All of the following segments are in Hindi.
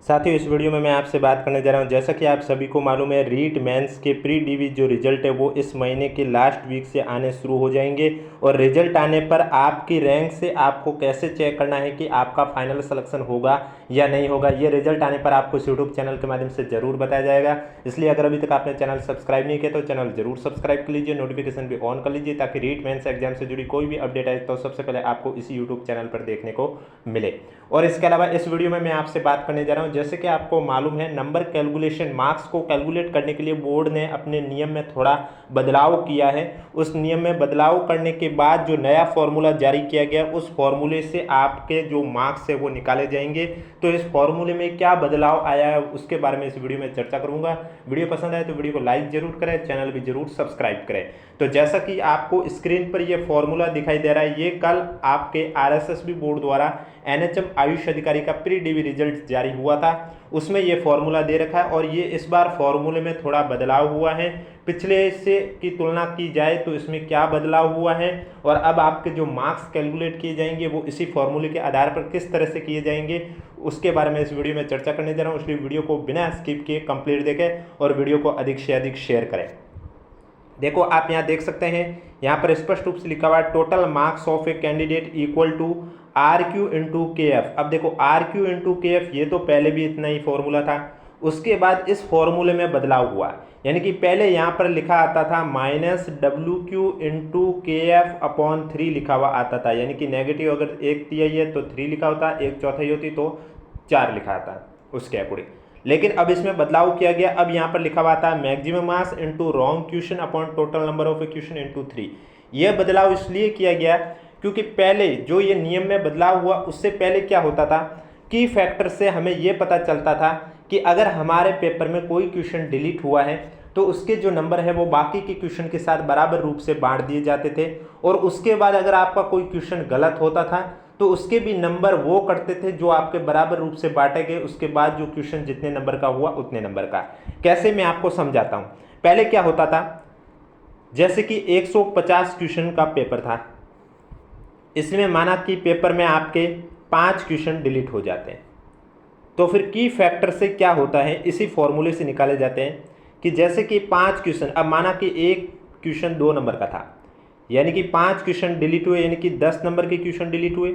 साथियों, इस वीडियो में मैं आपसे बात करने जा रहा हूं। जैसा कि आप सभी को मालूम है, रीट मेंस के प्री डीवी जो रिजल्ट है वो इस महीने के लास्ट वीक से आने शुरू हो जाएंगे। और रिजल्ट आने पर आपकी रैंक से आपको कैसे चेक करना है कि आपका फाइनल सिलेक्शन होगा या नहीं होगा, ये रिजल्ट आने पर आपको इस यूट्यूब चैनल के माध्यम से जरूर बताया जाएगा। इसलिए अगर अभी तक आपने चैनल सब्सक्राइब नहीं किया तो चैनल जरूर सब्सक्राइब कर लीजिए, नोटिफिकेशन भी ऑन कर लीजिए, ताकि रीट मेंस एग्जाम से जुड़ी कोई भी अपडेट आए तो सबसे पहले आपको इसी यूट्यूब चैनल पर देखने को मिले। और इसके अलावा इस वीडियो में मैं आपसे बात करने जा रहा हूं, जैसे कि आपको मालूम है, नंबर कैलकुलेशन, मार्क्स को कैलकुलेट करने के लिए बोर्ड ने अपने नियम में थोड़ा बदलाव किया है। उस नियम में बदलाव करने के बाद जो नया फॉर्मूला जारी किया गया, उस फॉर्मूले से आपके जो मार्क्स है वो निकाले जाएंगे। तो इस फॉर्मूले में क्या बदलाव आया है उसके बारे में इस वीडियो में चर्चा करूंगा। वीडियो पसंद आए तो वीडियो को लाइक जरूर करें, चैनल भी जरूर सब्सक्राइब करें। तो जैसा कि आपको स्क्रीन पर ये फॉर्मूला दिखाई दे रहा है, ये कल आपके आरएसएसबी बोर्ड द्वारा एनएचएम आयुष अधिकारी का प्री डीवी रिजल्ट जारी हुआ था, उसमें ये फॉर्मूला दे रखा है। और ये इस बार फॉर्मूले में थोड़ा बदलाव हुआ है, पिछले से की तुलना की जाए तो इसमें क्या बदलाव हुआ है, और अब आपके जो मार्क्स कैलकुलेट किए जाएंगे वो इसी फॉर्मूले के आधार पर किस तरह से किए जाएंगे, उसके बारे में इस वीडियो में चर्चा करने जा रहा हूँ। इसलिए वीडियो को बिना स्किप किए कंप्लीट देखें और वीडियो को अधिक से अधिक शेयर करें। देखो, आप यहाँ देख सकते हैं, यहाँ पर स्पष्ट रूप से लिखा हुआ है total marks of a candidate equal to R Q into K F. अब देखो, R Q into K F ये तो पहले भी इतना ही फॉर्मूला था, उसके बाद इस फॉर्मूले में बदलाव हुआ। यानी कि पहले यहाँ पर लिखा आता था minus W Q into K F upon 3 लिखा हुआ आता था। यानी कि नेगेटिव अगर 1/3 है तो 3 लिखा होता, 1/4 होती तो 4 लिखा आता उसके अकॉर्डिंग। लेकिन अब इसमें बदलाव किया गया, अब यहाँ पर लिखा हुआ था maximum marks into wrong question upon total number of A question into 3। यह बदलाव इसलिए किया गया क्योंकि पहले जो ये नियम में बदलाव हुआ, उससे पहले क्या होता था, की फैक्टर से हमें यह पता चलता था कि अगर हमारे पेपर में कोई क्वेश्चन डिलीट हुआ है तो उसके जो नंबर है वो बाकी के क्वेश्चन के साथ बराबर रूप से बांट दिए जाते थे। और उसके बाद अगर आपका कोई क्वेश्चन गलत होता था तो उसके भी नंबर वो करते थे जो आपके बराबर रूप से बांटे गए, उसके बाद जो क्वेश्चन जितने नंबर का हुआ उतने नंबर का। कैसे, मैं आपको समझाता हूं। पहले क्या होता था, जैसे कि 150 क्वेश्चन का पेपर था, इसमें माना कि पेपर में आपके 5 क्वेश्चन डिलीट हो जाते हैं, तो फिर की फैक्टर से क्या होता है, इसी फॉर्मूले से निकाले जाते हैं कि जैसे कि 5 क्वेश्चन, अब माना कि एक क्वेश्चन 2 नंबर का था, यानी कि 5 क्वेश्चन डिलीट हुए, यानी कि 10 नंबर के क्वेश्चन डिलीट हुए।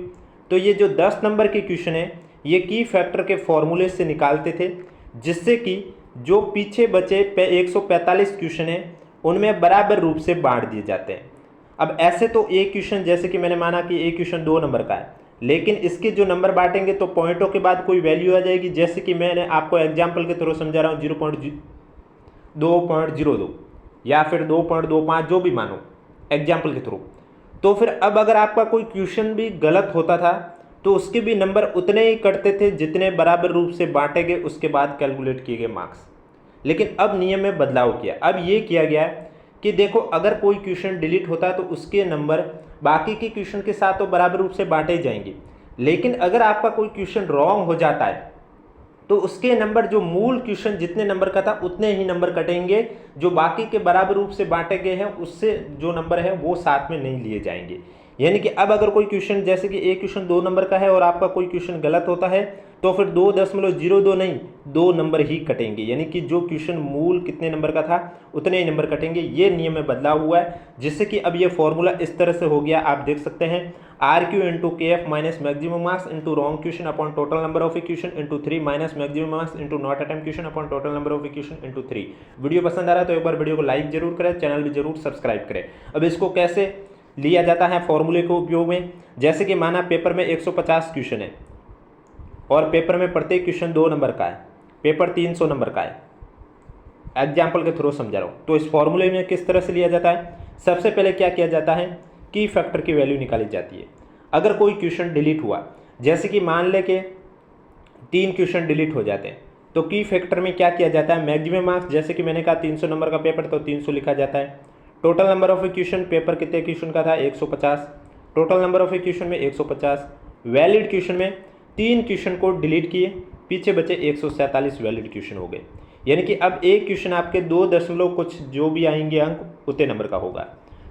तो ये जो 10 नंबर के क्वेश्चन है ये की फैक्टर के फॉर्मूले से निकालते थे, जिससे कि जो पीछे बचे 145 क्वेश्चन हैं उनमें बराबर रूप से बांट दिए जाते हैं। अब ऐसे तो एक क्वेश्चन, जैसे कि मैंने माना कि एक क्वेश्चन 2 नंबर का है, लेकिन इसके जो नंबर बांटेंगे तो पॉइंटों के बाद कोई वैल्यू आ जाएगी। जैसे कि मैंने आपको एग्जाम्पल के थ्रू समझा रहा हूँ, 2.02 या फिर 2.25, जो भी मानो एग्जाम्पल के थ्रू। तो फिर अब अगर आपका कोई क्वेश्चन भी गलत होता था तो उसके भी नंबर उतने ही कटते थे जितने बराबर रूप से बांटे गए, उसके बाद कैलकुलेट किए गए मार्क्स। लेकिन अब नियम में बदलाव किया, अब ये किया गया कि देखो, अगर कोई क्वेश्चन डिलीट होता है तो उसके नंबर बाकी के क्वेश्चन के साथ तो बराबर रूप से बांटे जाएंगे, लेकिन अगर आपका कोई क्वेश्चन रॉन्ग हो जाता है तो उसके नंबर, जो मूल क्वेश्चन जितने नंबर का था उतने ही नंबर कटेंगे, जो बाकी के बराबर रूप से बांटे गए हैं उससे जो नंबर है वो साथ में नहीं लिए जाएंगे। यानी कि अब अगर कोई क्वेश्चन, जैसे कि एक क्वेश्चन 2 नंबर का है और आपका कोई क्वेश्चन गलत होता है तो फिर 2.02 नहीं, 2 नंबर ही कटेंगे। यानी कि जो क्वेश्चन मूल कितने नंबर का था उतने ही नंबर कटेंगे। ये नियम में बदलाव हुआ है, जिससे कि अब ये फॉर्मूला इस तरह से हो गया। आप देख सकते हैं, are Q into K F minus maximum marks into wrong question upon total number of A question into 3 minus maximum marks into not attempt question upon total number of A question into 3। Video पसंद आ रहा है तो एक बार वीडियो को लाइक जरूर करें, चैनल भी जरूर सब्सक्राइब करें। अब इसको कैसे लिया जाता है फॉर्मूले को उपयोग में, जैसे कि माना पेपर में 150 क्वेश्चन है और पेपर में प्रत्येक क्वेश्चन 2 नंबर का है, पेपर 300 नंबर का है, एग्जाम्पल के थ्रू समझा रहा हूँ। तो इस फॉर्मूले में किस तरह से लिया जाता है, सबसे पहले क्या किया जाता है, की फैक्टर की वैल्यू निकाली जाती है। अगर कोई क्वेश्चन डिलीट हुआ, जैसे कि मान ले के 3 क्वेश्चन डिलीट हो जाते हैं, तो की फैक्टर में क्या किया जाता है, मैक्सिमम मार्क्स, जैसे कि मैंने कहा 300 नंबर का पेपर तो 300 लिखा जाता है। Total number of A question, paper कितने क्वेश्चन का था, 150, total number of A question में 150, वैलिड क्वेश्चन में 3 क्वेश्चन को डिलीट किए, पीछे बचे 147 वैलिड क्वेश्चन हो गए। यानी कि अब एक क्वेश्चन आपके 2 दशमलव कुछ जो भी आएंगे अंक उतने नंबर का होगा।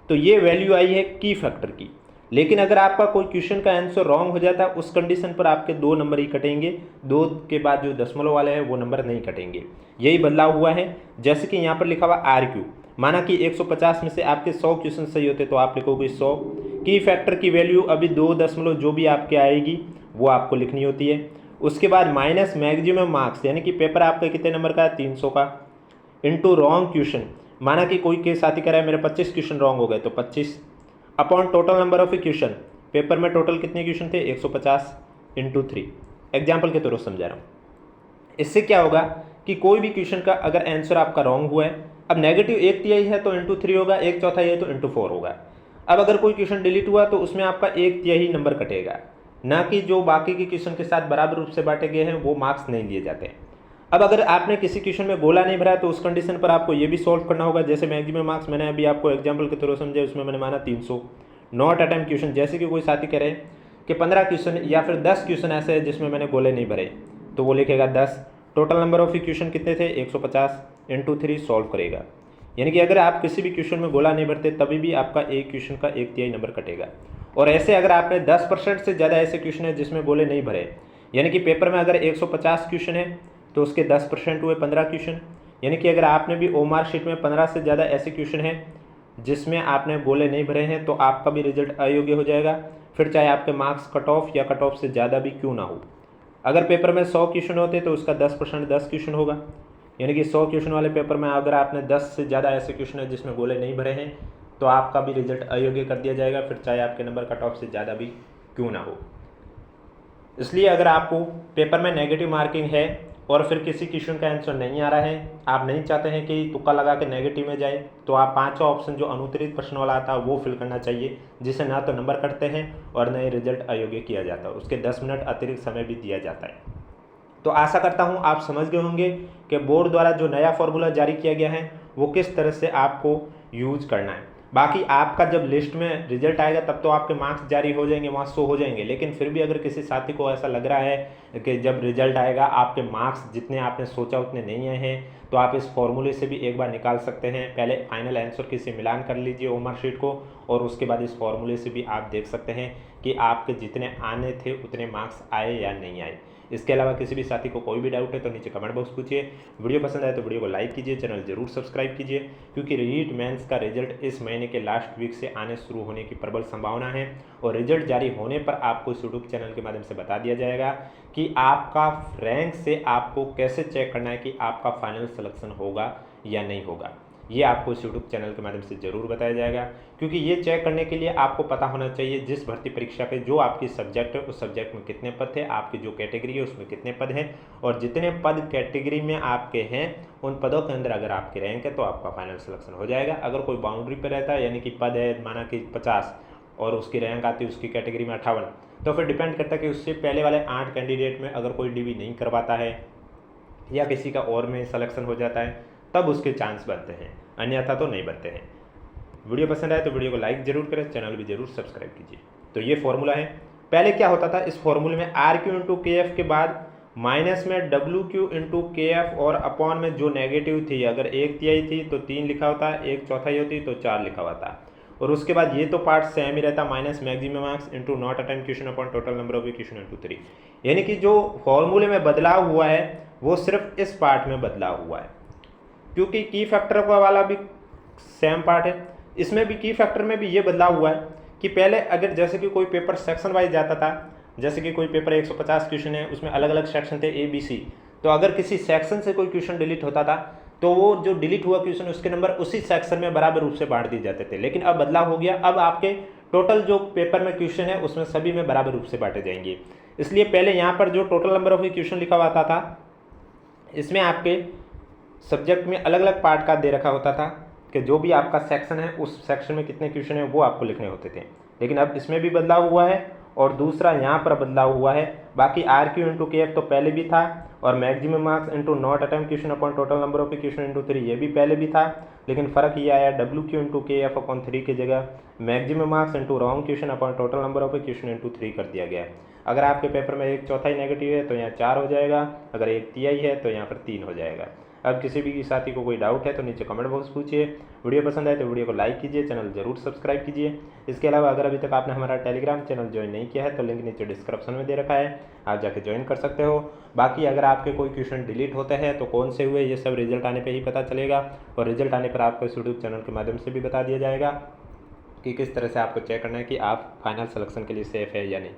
तो ये वैल्यू आई है की फैक्टर की। लेकिन अगर आपका कोई क्वेश्चन का आंसर रॉन्ग हो जाता है उस कंडीशन पर आपके 2 नंबर ही कटेंगे, 2 के बाद जो दशमलव वाले हैं वो नंबर नहीं कटेंगे। यही बदलाव हुआ है। जैसे कि यहाँ पर लिखा हुआ RQ, माना कि 150 में से आपके 100 क्वेश्चन सही होते तो आप लिखोगे 100। की फैक्टर की वैल्यू अभी 2 दशमलव जो भी आपके आएगी वो आपको लिखनी होती है। उसके बाद माइनस मैक्सिमम मार्क्स, यानी कि पेपर आपका कितने नंबर का है, 300 का, इंटू रॉन्ग क्वेश्चन। माना कि कोई के साथी कह रहा है मेरे 25 क्वेश्चन रॉन्ग हो गए तो 25, upon total number of question, paper में टोटल कितने क्वेश्चन थे, 150 इंटू 3। एग्जाम्पल के तौर पर समझा रहा हूँ। इससे क्या होगा कि कोई भी क्वेश्चन का अगर आंसर आपका रॉन्ग हुआ है, अब नेगेटिव 1/3 है तो इंटू 3 होगा, 1/4 है तो इंटू 4 होगा। अब अगर कोई क्वेश्चन डिलीट हुआ तो उसमें आपका 1/3 नंबर कटेगा, ना कि जो बाकी के क्वेश्चन के साथ बराबर रूप से बांटे गए हैं वो मार्क्स नहीं लिए जाते। अब अगर आपने किसी क्वेश्चन में गोला नहीं भरा तो उस कंडीशन पर आपको ये भी सॉल्व करना होगा। जैसे मैक्सिमम मार्क्स मैंने अभी आपको एग्जांपल के तौर पर समझाया, उसमें मैंने माना 300। नॉट अटेम्प्ट क्वेश्चन, जैसे कि कोई साथी कह रहे हैं कि 15 क्वेश्चन या फिर 10 क्वेश्चन ऐसे है जिसमें मैंने गोले नहीं भरे, तो वो लिखेगा 10। टोटल नंबर ऑफ क्वेश्चन कितने थे, 150 इंटू 3 सॉल्व करेगा। यानी कि अगर आप किसी भी क्वेश्चन में गोला नहीं भरते तभी भी आपका एक क्वेश्चन का 1/3 नंबर कटेगा। और ऐसे अगर आपने 10% से ज़्यादा ऐसे क्वेश्चन है जिसमें गोले नहीं भरे, यानी कि पेपर में अगर 150 क्वेश्चन है तो उसके 10% हुए 15 क्वेश्चन। यानी कि अगर आपने भी ओमार शीट में 15 से ज़्यादा ऐसे क्वेश्चन हैं जिसमें आपने गोले नहीं भरे हैं तो आपका भी रिजल्ट अयोग्य हो जाएगा, फिर चाहे आपके मार्क्स कट ऑफ या कट ऑफ से ज़्यादा भी क्यों ना हो। अगर पेपर में 100 क्वेश्चन होते तो उसका 10% 10 क्वेश्चन होगा, यानी कि 100 क्वेश्चन वाले पेपर में अगर आपने 10 से ज़्यादा ऐसे क्वेश्चन है जिसमें गोले नहीं भरे हैं तो आपका भी रिजल्ट अयोग्य कर दिया जाएगा, फिर चाहे आपके नंबर कट ऑफ से ज़्यादा भी क्यों ना हो। इसलिए अगर आपको पेपर में नेगेटिव मार्किंग है और फिर किसी क्वेश्चन का आंसर नहीं आ रहा है, आप नहीं चाहते हैं कि तुक्का लगा के नेगेटिव में जाए, तो आप 5वां ऑप्शन जो अनुत्तरित प्रश्न वाला आता है वो फिल करना चाहिए, जिससे ना तो नंबर कटते हैं और न ही रिजल्ट अयोग्य किया जाता है। उसके 10 मिनट अतिरिक्त समय भी दिया जाता है। तो आशा करता हूँ आप समझ गए होंगे कि बोर्ड द्वारा जो नया फॉर्मूला जारी किया गया है वो किस तरह से आपको यूज करना है। बाकी आपका जब लिस्ट में रिजल्ट आएगा तब तो आपके मार्क्स जारी हो जाएंगे, वहाँ शो हो जाएंगे, लेकिन फिर भी अगर किसी साथी को ऐसा लग रहा है कि जब रिजल्ट आएगा आपके मार्क्स जितने आपने सोचा उतने नहीं आए हैं, तो आप इस फॉर्मूले से भी एक बार निकाल सकते हैं। पहले फाइनल आंसर की से मिलान कर लीजिए ओमर शीट को, और उसके बाद इस फॉर्मूले से भी आप देख सकते हैं कि आपके जितने आने थे उतने मार्क्स आए या नहीं आए। इसके अलावा किसी भी साथी को कोई भी डाउट है तो नीचे कमेंट बॉक्स पूछिए। वीडियो पसंद आए तो वीडियो को लाइक कीजिए, चैनल जरूर सब्सक्राइब कीजिए, क्योंकि रीट मेंस का रिजल्ट इस महीने के लास्ट वीक से आने शुरू होने की प्रबल संभावना है, और रिजल्ट जारी होने पर आपको इस यूट्यूब चैनल के माध्यम से बता दिया जाएगा कि आपका रैंक से आपको कैसे चेक करना है कि आपका फाइनल सिलेक्शन होगा या नहीं होगा। ये आपको इस यूट्यूब चैनल के माध्यम से ज़रूर बताया जाएगा, क्योंकि ये चेक करने के लिए आपको पता होना चाहिए जिस भर्ती परीक्षा के जो आपकी सब्जेक्ट है उस सब्जेक्ट में कितने पद थे, आपकी जो कैटेगरी है उसमें कितने पद हैं, और जितने पद कैटेगरी में आपके हैं उन पदों के अंदर अगर आपके रैंक है तो आपका फाइनल सिलेक्शन हो जाएगा। अगर कोई बाउंड्री पर रहता है, यानी कि पद है माना कि 50 और उसकी रैंक आती है उसकी कैटेगरी में 58, तो फिर डिपेंड करता है कि उससे पहले वाले 8 कैंडिडेट में अगर कोई डीवी नहीं करवाता है या किसी का और में सिलेक्शन हो जाता है तब उसके चांस बनते हैं, अन्यथा तो नहीं बनते हैं। वीडियो पसंद आए तो वीडियो को लाइक जरूर करें, चैनल भी जरूर सब्सक्राइब कीजिए। तो ये फॉर्मूला है। पहले क्या होता था, इस फॉर्मूले में RQ इंटू KF के बाद माइनस में WQ इंटू KF और अपॉन में जो नेगेटिव थी, अगर 1/3 थी तो 3 लिखा होता, 1/4 होती तो 4 लिखा होता, और उसके बाद ये तो पार्ट सेम ही रहता, minus maximum marks into not attempt question upon total number of question into 3। यानी कि जो फॉर्मूले में बदलाव हुआ है वो सिर्फ इस पार्ट में बदलाव हुआ है, क्योंकि की फैक्टर वाला भी सेम पार्ट है, इसमें भी की फैक्टर में भी ये बदलाव हुआ है कि पहले अगर जैसे कि कोई पेपर सेक्शन वाइज जाता था, जैसे कि कोई पेपर 150 क्वेश्चन है उसमें अलग अलग सेक्शन थे ABC, तो अगर किसी सेक्शन से कोई क्वेश्चन डिलीट होता था तो वो जो डिलीट हुआ क्वेश्चन उसके नंबर उसी सेक्शन में बराबर रूप से बांट दिए जाते थे। लेकिन अब बदलाव हो गया, अब आपके टोटल जो पेपर में क्वेश्चन है उसमें सभी में बराबर रूप से बांटे जाएंगे। इसलिए पहले यहाँ पर जो टोटल नंबर ऑफ क्वेश्चन लिखा हुआ था इसमें आपके सब्जेक्ट में अलग अलग पार्ट का दे रखा होता था कि जो भी आपका सेक्शन है उस सेक्शन में कितने क्वेश्चन है वो आपको लिखने होते थे। लेकिन अब इसमें भी बदलाव हुआ है और दूसरा यहाँ पर बदलाव हुआ है। बाकी RQ इंटू KF तो पहले भी था, और maximum marks into not attempt question upon total number of question into 3 ये भी पहले भी था, लेकिन फ़र्क ये आया WQ इंटू KF अपॉन 3 की जगह maximum marks into wrong question upon total number of question into 3 कर दिया गया है। अगर आपके पेपर में 1/4 नेगेटिव है तो यहाँ 4 हो जाएगा, अगर 1/3 है तो यहाँ पर 3 हो जाएगा। अब किसी भी साथी को कोई डाउट है तो नीचे कमेंट बॉक्स पूछिए। वीडियो पसंद आए तो वीडियो को लाइक कीजिए, चैनल जरूर सब्सक्राइब कीजिए। इसके अलावा अगर अभी तक आपने हमारा टेलीग्राम चैनल ज्वाइन नहीं किया है तो लिंक नीचे डिस्क्रिप्शन में दे रखा है, आप जाके ज्वाइन कर सकते हो। बाकी अगर आपके कोई क्वेश्चन डिलीट होते हैं तो कौन से हुए ये सब रिजल्ट आने पर ही पता चलेगा, और रिजल्ट आने पर आपको इस यूट्यूब चैनल के माध्यम से भी बता दिया जाएगा कि किस तरह से आपको चेक करना है कि आप फाइनल सिलेक्शन के लिए सेफ है या नहीं।